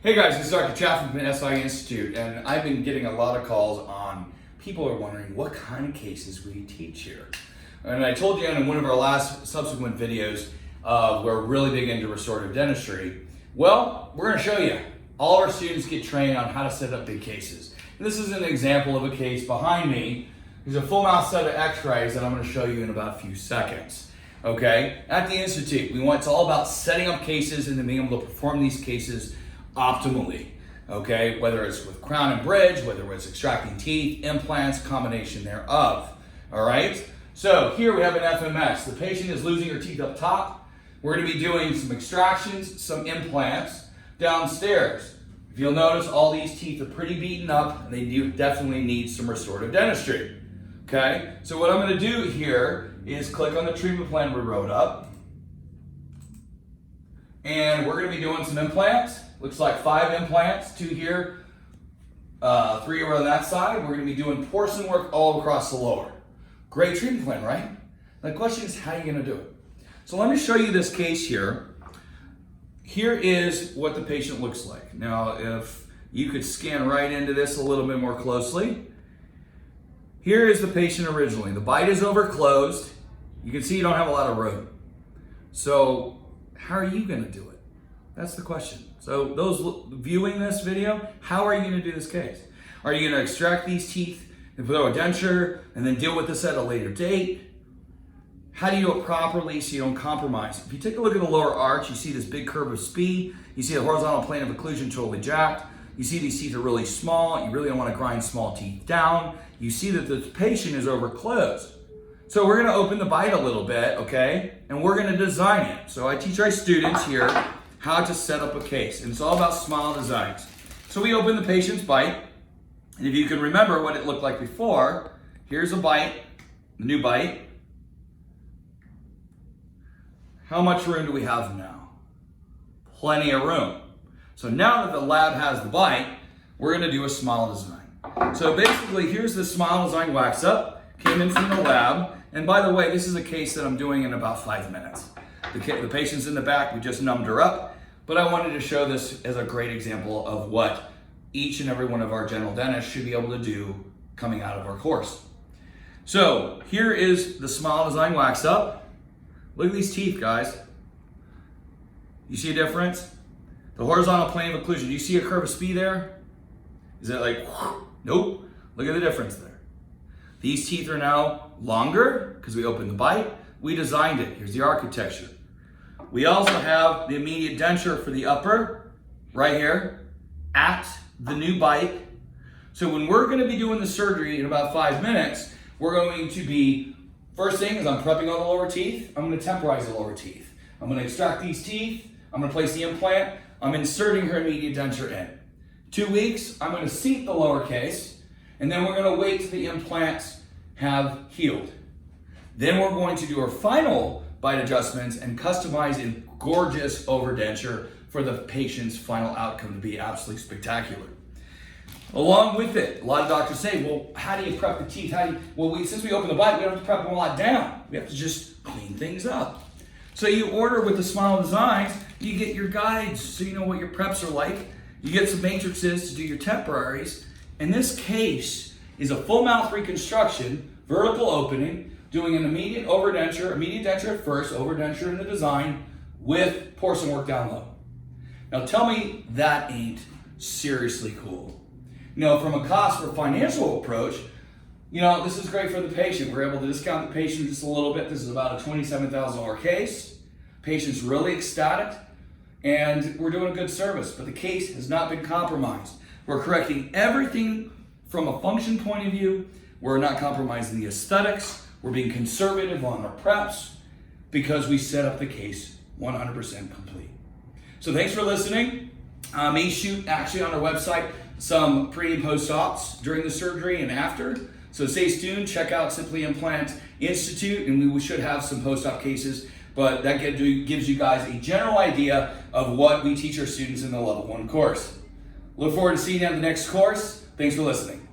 Hey guys, this is Dr. Chaffin from the SI Institute, and I've been getting a lot of calls on people are wondering what kind of cases we teach here. And I told you in one of our last subsequent videos, we're really big into restorative dentistry. Well, we're going to show you. All our students get trained on how to set up big cases. And this is an example of a case behind me. There's a full mouth set of x-rays that I'm going to show you in about a few seconds. Okay? At the Institute, it's all about setting up cases and then being able to perform these cases optimally, okay? Whether it's with crown and bridge, whether it's extracting teeth, implants, combination thereof, all right? So here we have an FMS. The patient is losing her teeth up top. We're gonna be doing some extractions, some implants downstairs. If you'll notice, all these teeth are pretty beaten up and they do definitely need some restorative dentistry, okay? So what I'm gonna do here is click on the treatment plan we wrote up, and we're gonna be doing some implants. Looks like 5 implants, 2 here, 3 over on that side. We're gonna be doing porcelain work all across the lower. Great treatment plan, right? The question is, how are you gonna do it? So let me show you this case here. Here is what the patient looks like. Now, if you could scan right into this a little bit more closely. Here is the patient originally. The bite is over closed. You can see you don't have a lot of room. So how are you gonna do it? That's the question. So those viewing this video, how are you gonna do this case? Are you gonna extract these teeth and throw a denture and then deal with this at a later date? How do you do it properly so you don't compromise? If you take a look at the lower arch, you see this big curve of SPE, you see the horizontal plane of occlusion totally jacked, you see these teeth are really small, you really don't wanna grind small teeth down, you see that the patient is over closed. So we're gonna open the bite a little bit, okay? And we're gonna design it. So I teach our students here how to set up a case. And it's all about smile designs. So we open the patient's bite. And if you can remember what it looked like before, here's a bite, the new bite. How much room do we have now? Plenty of room. So now that the lab has the bite, we're gonna do a smile design. So basically, here's the smile design wax up, came in from the lab. And by the way, this is a case that I'm doing in about 5 minutes. The patient's in the back, we just numbed her up. But I wanted to show this as a great example of what each and every one of our general dentists should be able to do coming out of our course. So here is the smile design wax up. Look at these teeth, guys. You see a difference? The horizontal plane of occlusion, do you see a curve of SPE there? Is it like, whoosh? Nope. Look at the difference there. These teeth are now longer because we opened the bite. We designed it. Here's the architecture. We also have the immediate denture for the upper, right here, at the new bite. So when we're gonna be doing the surgery in about 5 minutes, we're going to be, first thing is I'm prepping all the lower teeth. I'm gonna temporize the lower teeth. I'm gonna extract these teeth. I'm gonna place the implant. I'm inserting her immediate denture in. 2 weeks, I'm gonna seat the lower case, and then we're gonna wait till the implants have healed. Then we're going to do our final bite adjustments and customize a gorgeous overdenture for the patient's final outcome to be absolutely spectacular. Along with it, a lot of doctors say, well, how do you prep the teeth? Since we open the bite, we don't have to prep them a lot down. We have to just clean things up. So you order with the smile designs, you get your guides so you know what your preps are like. You get some matrices to do your temporaries. And this case is a full mouth reconstruction, vertical opening, doing an immediate denture at first, overdenture in the design, with porcelain work down low. Now tell me that ain't seriously cool. From a cost or financial approach, this is great for the patient. We're able to discount the patient just a little bit. This is about a $27,000 case. Patient's really ecstatic, and we're doing a good service, but the case has not been compromised. We're correcting everything from a function point of view. We're not compromising the aesthetics. We're being conservative on our preps because we set up the case 100% complete. So thanks for listening. I may shoot actually on our website some pre and post ops during the surgery and after. So stay tuned, check out Simply Implant Institute, and we should have some post-op cases, but that gives you guys a general idea of what we teach our students in the Level 1 course. Look forward to seeing you on the next course. Thanks for listening.